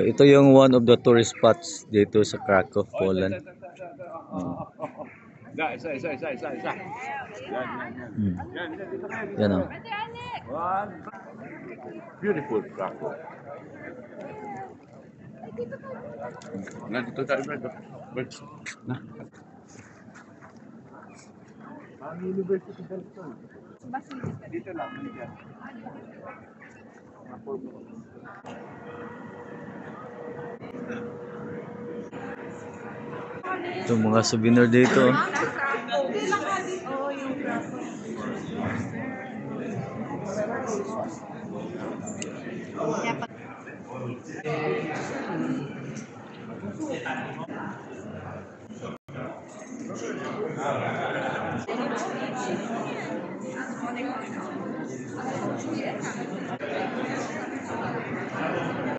Ito yung one of the tourist spots dito sa Krakow, Poland. Isa. Yan o. Beautiful Krakow. Nandito tayo, Brad. Na. Ang University Delton. Dito lang, dito. Itong mga souvenir dito.